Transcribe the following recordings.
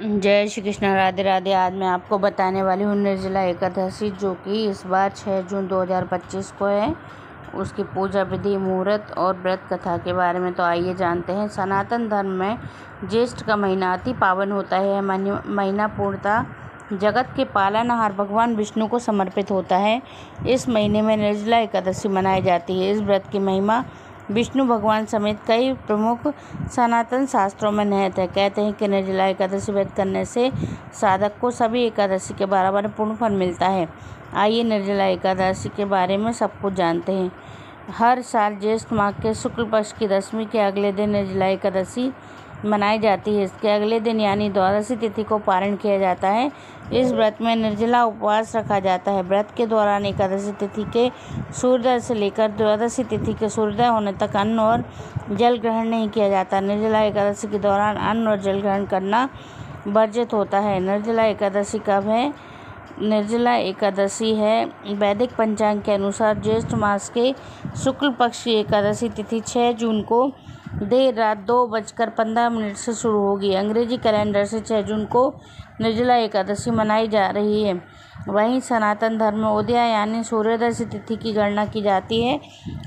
जय श्री कृष्ण, राधे राधे। आज मैं आपको बताने वाली हूँ निर्जला एकादशी, जो कि इस बार 6 जून 2025 को है। उसकी पूजा विधि, मुहूर्त और व्रत कथा के बारे में तो आइए जानते हैं। सनातन धर्म में ज्येष्ठ का महीना अति पावन होता है। महीना पूर्णतः जगत के पालनहार भगवान विष्णु को समर्पित होता है। इस महीने में निर्जला एकादशी मनाई जाती है। इस व्रत की महिमा विष्णु भगवान समेत कई प्रमुख सनातन शास्त्रों में निहित है। कहते हैं कि निर्जला एकादशी व्रत करने से साधक को सभी एकादशी के बराबर पूर्ण फल मिलता है। आइए निर्जला एकादशी के बारे में सब कुछ जानते हैं। हर साल ज्येष्ठ माह के शुक्ल पक्ष की दशमी के अगले दिन निर्जला एकादशी मनाई जाती है। इसके अगले दिन यानी द्वादशी तिथि को पारण किया जाता है। इस व्रत में निर्जला उपवास रखा जाता है। व्रत के दौरान एकादशी तिथि के सूर्योदय से लेकर द्वादशी तिथि के सूर्योदय होने तक अन्न और जल ग्रहण नहीं किया जाता। निर्जला एकादशी के दौरान अन्न और जल ग्रहण करना वर्जित होता है। निर्जला एकादशी कब है? निर्जला एकादशी है वैदिक पंचांग के अनुसार ज्येष्ठ मास के शुक्ल पक्ष की एकादशी तिथि 6 जून को देर रात 2:15 से शुरू होगी। अंग्रेजी कैलेंडर से 6 जून को निर्जला एकादशी मनाई जा रही है। वहीं सनातन धर्म में उदय यानी सूर्योदय से तिथि की गणना की जाती है।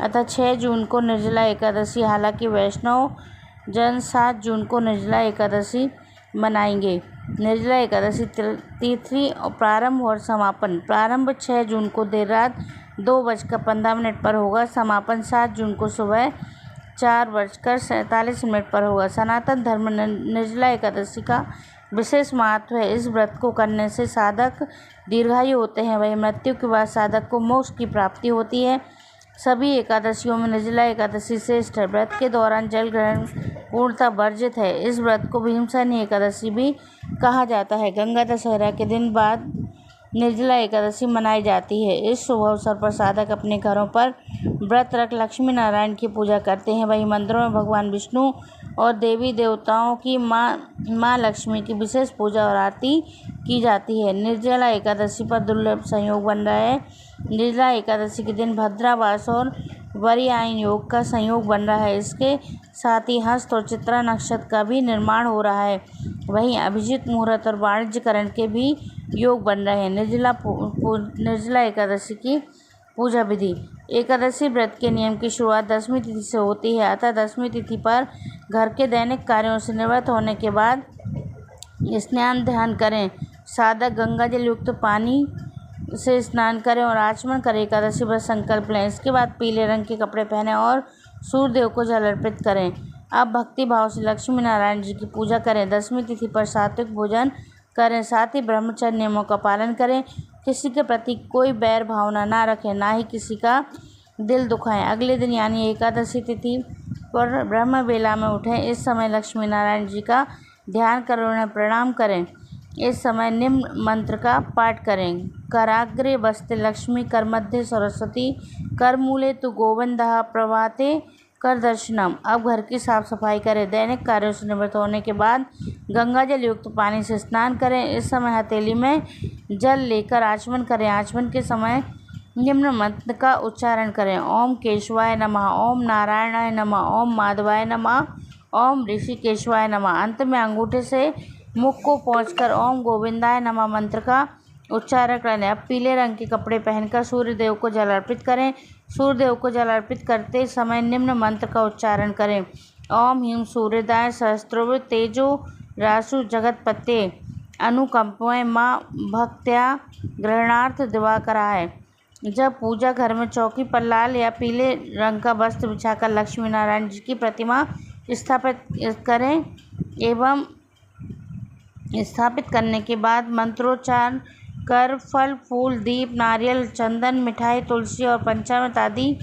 अतः 6 जून को निर्जला एकादशी। हालांकि वैष्णव जन 7 जून को निर्जला एकादशी मनाएंगे। निर्जला एकादशी तिथि प्रारंभ और समापन। प्रारंभ 6 जून को देर रात 2:15 पर होगा। समापन 7 जून को सुबह 4:47 पर होगा। सनातन धर्म में निर्जला एकादशी का विशेष महत्व है। इस व्रत को करने से साधक दीर्घायु होते हैं। वही मृत्यु के बाद साधक को मोक्ष की प्राप्ति होती है। सभी एकादशियों में निर्जला एकादशी श्रेष्ठ है। व्रत के दौरान जल ग्रहण पूर्णतः वर्जित है। इस व्रत को भीमसेनी एकादशी भी कहा जाता है। गंगा दशहरा के दिन बाद निर्जला एकादशी मनाई जाती है। इस शुभ अवसर पर साधक अपने घरों पर व्रत रख लक्ष्मी नारायण की पूजा करते हैं। वहीं मंदिरों में भगवान विष्णु और देवी देवताओं की माँ लक्ष्मी की विशेष पूजा और आरती की जाती है। निर्जला एकादशी पर दुर्लभ संयोग बन रहा है। निर्जला एकादशी के दिन भद्रावास और वरियायन योग का संयोग बन रहा है। इसके साथ ही हस्त और चित्रा नक्षत्र का भी निर्माण हो रहा है। वहीं अभिजीत मुहूर्त और वाणिज्यकरण के भी योग बन रहे हैं। निर्जला एकादशी की पूजा विधि। एकादशी व्रत के नियम की शुरुआत दशमी तिथि से होती है। अतः दशमी तिथि पर घर के दैनिक कार्यों से निवृत्त होने के बाद स्नान ध्यान करें। साधक गंगा जल युक्त पानी से स्नान करें और आचमन करें। एकादशी व्रत संकल्प लें। इसके बाद पीले रंग के कपड़े पहने और सूर्यदेव को जल अर्पित करें। अब भक्ति भाव से लक्ष्मी नारायण जी की पूजा करें। दशमी तिथि पर सात्विक भोजन करें। साथ ही ब्रह्मचर्य नियमों का पालन करें। किसी के प्रति कोई बैर भावना ना रखें, ना ही किसी का दिल दुखाएं। अगले दिन यानी एकादशी तिथि पर ब्रह्म बेला में उठें। इस समय लक्ष्मी नारायण जी का ध्यान कर उन्हें प्रणाम करें। इस समय निम्न मंत्र का पाठ करें। कराग्रे वस्ते लक्ष्मी, कर मध्य सरस्वती, कर मूले तु गोविंदः, प्रभाते कर दर्शनम। अब घर की साफ सफाई करें। दैनिक कार्यों से निवृत्त होने के बाद गंगा जल युक्त पानी से स्नान करें। इस समय हथेली में जल लेकर आचमन करें। आचमन के समय निम्न मंत्र का उच्चारण करें। ओम केशवाय नमः, ओम नारायणाय नमः, ओम माधवाय नमः, ओम ऋषिकेशवाय नमः। अंत में अंगूठे से मुख को पोंछकर ओम गोविंदाय नमः मंत्र का उच्चारण करें। अब पीले रंग के कपड़े पहनकर सूर्यदेव को जल अर्पित करें। सूर्यदेव को जल अर्पित करते समय निम्न मंत्र का उच्चारण करें। ओम ह्रीं सूर्यदाय सहस्त्रव तेजो रासु जगतपते अनुकंपमय माँ भक्त्या ग्रहणार्थ दिवाकराय। जब पूजा घर में चौकी पर लाल या पीले रंग का वस्त्र बिछाकर लक्ष्मी नारायण जी की प्रतिमा स्थापित करें एवं स्थापित करने के बाद मंत्रोच्चारण कर फल फूल दीप नारियल चंदन मिठाई तुलसी और पंचामृत आदि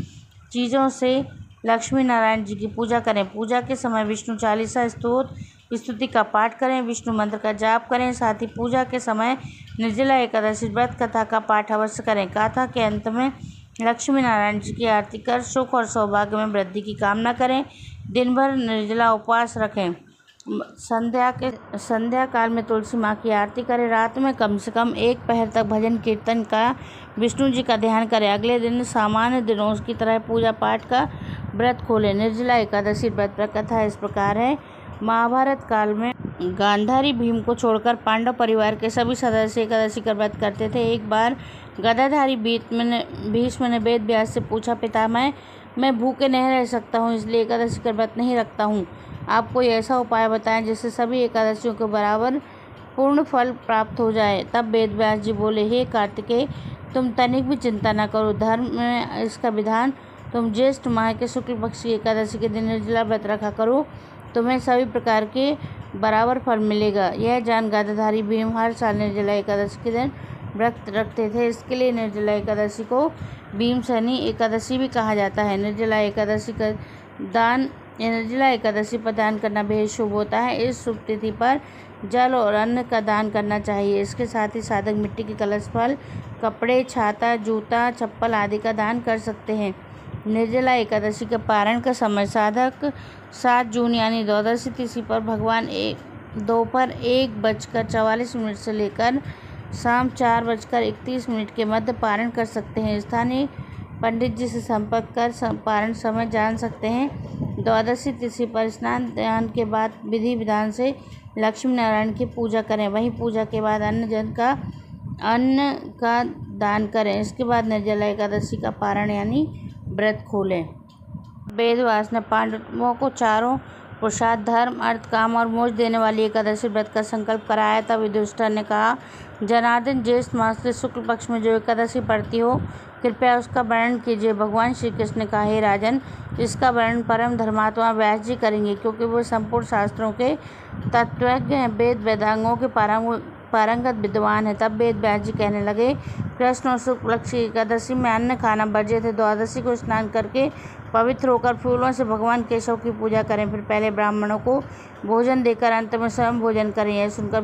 चीज़ों से लक्ष्मी नारायण जी की पूजा करें। पूजा के समय विष्णु चालीसा स्तुति का पाठ करें। विष्णु मंत्र का जाप करें। साथ ही पूजा के समय निर्जला एकादशी व्रत कथा का पाठ अवश्य करें। कथा के अंत में लक्ष्मी नारायण जी की आरती कर सुख और सौभाग्य में वृद्धि की कामना करें। दिन भर निर्जला उपवास रखें। संध्या काल में तुलसी माँ की आरती करें। रात में कम से कम 1 पहर तक भजन कीर्तन का विष्णु जी का ध्यान करें। अगले दिन सामान्य दिनों की तरह पूजा पाठ का व्रत खोलें। निर्जला एकादशी व्रत पर कथा इस प्रकार है। महाभारत काल में गांधारी भीम को छोड़कर पांडव परिवार के सभी सदस्य एकादशी का व्रत करते थे। एक बार गदाधारी भीष्म ने वेद व्यास से पूछा, पितामह, मैं भूखे नहीं रह सकता हूँ, इसलिए एकादशी का व्रत नहीं रखता हूँ। आप कोई ऐसा उपाय बताएं जिससे सभी एकादशियों के बराबर पूर्ण फल प्राप्त हो जाए। तब वेद व्यास जी बोले, हे कार्तिकेय, तुम तनिक भी चिंता न करो। धर्म में इसका विधान, तुम ज्येष्ठ माह के शुक्ल पक्ष की एकादशी के दिन निर्जला व्रत रखा करो, तुम्हें सभी प्रकार के बराबर फल मिलेगा। यह जान गदाधारी भीम हर साल निर्जला एकादशी के दिन व्रत रखते थे। इसके लिए निर्जला एकादशी को भीमसेनी एकादशी भी कहा जाता है। निर्जला एकादशी पर दान करना बेहद शुभ होता है। इस शुभ तिथि पर जल और अन्न का दान करना चाहिए। इसके साथ ही साधक मिट्टी के कलश, फल, कपड़े, छाता, जूता, चप्पल आदि का दान कर सकते हैं। निर्जला एकादशी के पारण का समय साधक 7 जून यानी द्वादशी तिथि पर भगवान दोपहर 1:44 से लेकर शाम 4:31 के मध्य पारण कर सकते हैं। स्थानीय पंडित जी से संपर्क कर पारण समय जान सकते हैं। द्वादशी तिथि पर स्नान ध्यान के बाद विधि विधान से लक्ष्मी नारायण की पूजा करें। वहीं पूजा के बाद अन्न का दान करें। इसके बाद निर्जला एकादशी का पारण यानी व्रत खोलें। वेद व्यास ने पांडवों को चारों पुरुषार्थ, धर्म, अर्थ, काम और मोक्ष देने वाली एकादशी व्रत का संकल्प कराया। तब युधिष्ठिर ने कहा, जनार्दन, ज्येष्ठ मास के शुक्ल पक्ष में जो एकादशी पड़ती हो, कृपया उसका वर्णन कीजिए। भगवान श्री कृष्ण ने कहा, हे राजन, इसका वर्णन परम धर्मात्मा व्यास जी करेंगे, क्योंकि वो संपूर्ण शास्त्रों के तत्वज्ञ हैं, वेद वेदांगों के पारंगत विद्वान है। तब वेद व्यास जी कहने लगे, कृष्ण और शुक्ल पक्ष की एकादशी में अन्न खाना वर्ज्य थे। द्वादशी को स्नान करके पवित्र होकर फूलों से भगवान केशव की पूजा करें। फिर पहले ब्राह्मणों को भोजन देकर अंत में स्वयं भोजन करें। यह सुनकर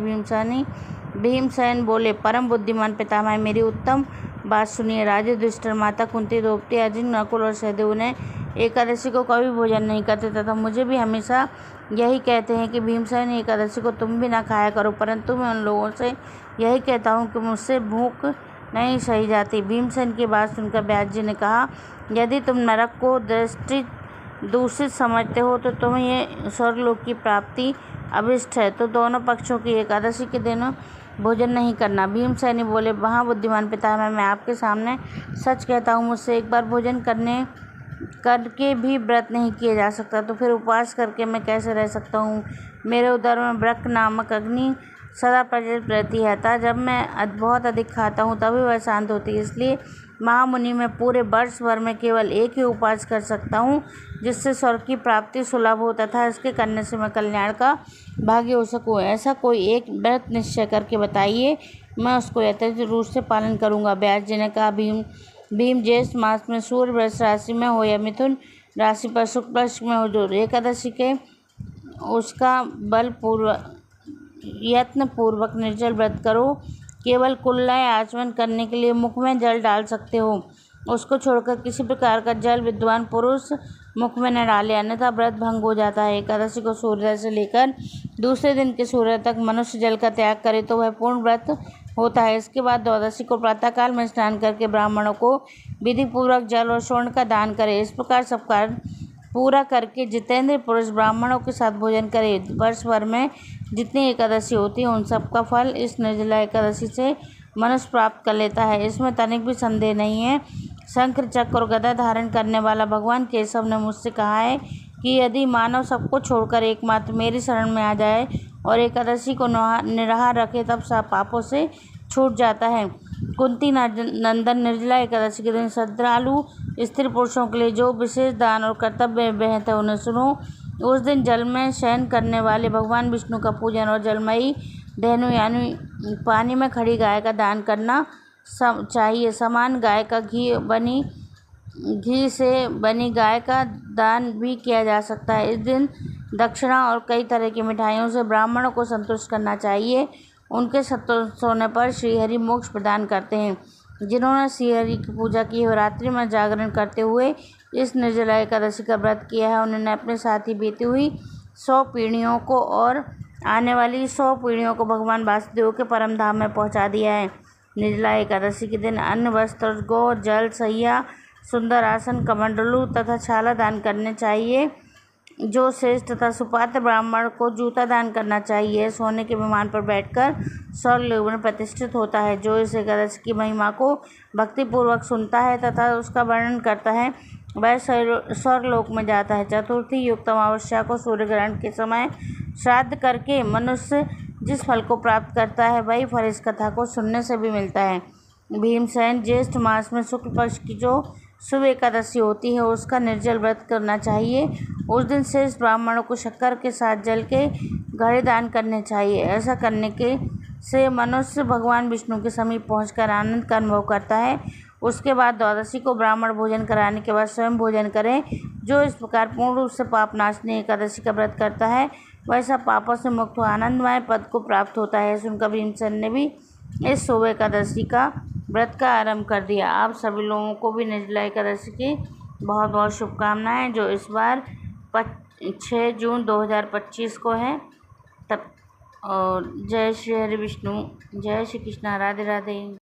भीमसेन बोले, परम बुद्धिमान पितामह, मेरी उत्तम बात सुनिए। राजे युधिष्ठिर, माता कुंती, द्रौपदी, अर्जुन, नकुल और सहदेव ने एकादशी को कभी भोजन नहीं करते तथा मुझे भी हमेशा यही कहते हैं कि भीमसेन एकादशी को तुम भी ना खाया करो, परंतु मैं उन लोगों से यही कहता हूँ कि मुझसे भूख नहीं सही जाती। भीमसेन की बात सुनकर व्यास जी ने कहा, यदि तुम नरक को दूषित समझते हो तो तुम्हें ये स्वर्गलोक की प्राप्ति अभिष्ट है, तो दोनों पक्षों की एकादशी के दिन भोजन नहीं करना। भीमसेनी बोले, वहाँ बुद्धिमान पितामह, मैं आपके सामने सच कहता हूँ, मुझसे एक बार भोजन करके भी व्रत नहीं किया जा सकता, तो फिर उपवास करके मैं कैसे रह सकता हूँ। मेरे उदर में ब्रक नामक अग्नि सदा प्रज्वलित रहती है, अतः जब मैं बहुत अधिक खाता हूँ तभी वह शांत होती है। इसलिए महामुनि, मैं पूरे वर्ष भर में केवल एक ही उपवास कर सकता हूँ, जिससे स्वर्ग की प्राप्ति सुलभ हो तथा इसके करने से मैं कल्याण का भागी हो सकूँ। ऐसा कोई एक व्रत निश्चय करके बताइए, मैं उसको यथार्थ रूप से पालन करूँगा। व्यास जी ने कहा, भीम ज्येष्ठ मास में सूर्य वृष राशि में हो या मिथुन राशि पर शुक्ल पक्ष में हो, जो एकादशी के उसका यत्न पूर्वक निर्जल व्रत करो। केवल कुल्ला या आचमन करने के लिए मुख में जल डाल सकते हो, उसको छोड़कर किसी प्रकार का जल विद्वान पुरुष मुख में न डाले, अन्यथा व्रत भंग हो जाता है। एकादशी को सूर्योदय से लेकर दूसरे दिन के सूर्य तक मनुष्य जल का त्याग करे तो वह पूर्ण व्रत होता है। इसके बाद द्वादशी को प्रातःकाल में स्नान करके ब्राह्मणों को विधि पूर्वक जल और स्वर्ण का दान करे। इस प्रकार सब कार्य पूरा करके जितेंद्र पुरुष ब्राह्मणों के साथ भोजन करे। वर्ष भर में जितनी एकादशी होती है उन सब का फल इस निर्जला एकादशी से मनुष्य प्राप्त कर लेता है, इसमें तनिक भी संदेह नहीं है। शंख चक्र और गदा धारण करने वाला भगवान केशव ने मुझसे कहा है कि यदि मानव सबको छोड़कर एकमात्र मेरी शरण में आ जाए और एकादशी को निराहार रखे तब सब पापों से छूट जाता है। कुंती नंदन, निर्जला एकादशी के दिन श्रद्धालु स्त्री पुरुषों के लिए जो विशेष दान और कर्तव्य विहित है उन्हें सुनो। उस दिन जल में शयन करने वाले भगवान विष्णु का पूजन और जलमयी धेनु यानी पानी में खड़ी गाय का दान करना चाहिए। समान गाय का घी से बनी गाय का दान भी किया जा सकता है। इस दिन दक्षिणा और कई तरह की मिठाइयों से ब्राह्मणों को संतुष्ट करना चाहिए। उनके संतुष्ट होने पर श्रीहरि मोक्ष प्रदान करते हैं। जिन्होंने श्रीहरि की पूजा की है, रात्रि में जागरण करते हुए इस निर्जला एकादशी का व्रत किया है, उन्होंने अपने साथ ही बीती हुई 100 पीढ़ियों को और आने वाली 100 पीढ़ियों को भगवान वासुदेव के परम धाम में पहुंचा दिया है। निर्जला एकादशी के दिन अन्न, वस्त्र, गौ, जल, सैया, सुंदर आसन, कमंडलू तथा छाला दान करने चाहिए। जो शेष तथा सुपात्र ब्राह्मण को जूता दान करना चाहिए। सोने के विमान पर बैठकर स्वर्गलोक में प्रतिष्ठित होता है। जो इस एकादशी की महिमा को भक्तिपूर्वक सुनता है तथा उसका वर्णन करता है वह स्वर्गलोक में जाता है। चतुर्थी युक्त अमावस्या को सूर्य ग्रहण के समय श्राद्ध करके मनुष्य जिस फल को प्राप्त करता है वही फल इस कथा को सुनने से भी मिलता है। भीमसेन, ज्येष्ठ मास में शुक्ल पक्ष की जो शुभ एकादशी होती है उसका निर्जल व्रत करना चाहिए। उस दिन शेष ब्राह्मणों को शक्कर के साथ जल के घड़े दान करने चाहिए। ऐसा करने के से मनुष्य भगवान विष्णु के समीप पहुंचकर आनंद का अनुभव करता है। उसके बाद द्वादशी को ब्राह्मण भोजन कराने के बाद स्वयं भोजन करें। जो इस प्रकार पूर्ण रूप से पाप नाशनी एकादशी का व्रत करता है वह सब पापों से मुक्त हो आनंदमय पद को प्राप्त होता है। सुनकर भीमसेन ने भी इस शुभ एकादशी का व्रत का आरंभ कर दिया। आप सभी लोगों को भी निर्जला एकादशी की बहुत बहुत शुभकामनाएं, जो इस बार 6 जून 2025 को है। तब और जय श्री हरि विष्णु, जय श्री कृष्ण, राधे राधे।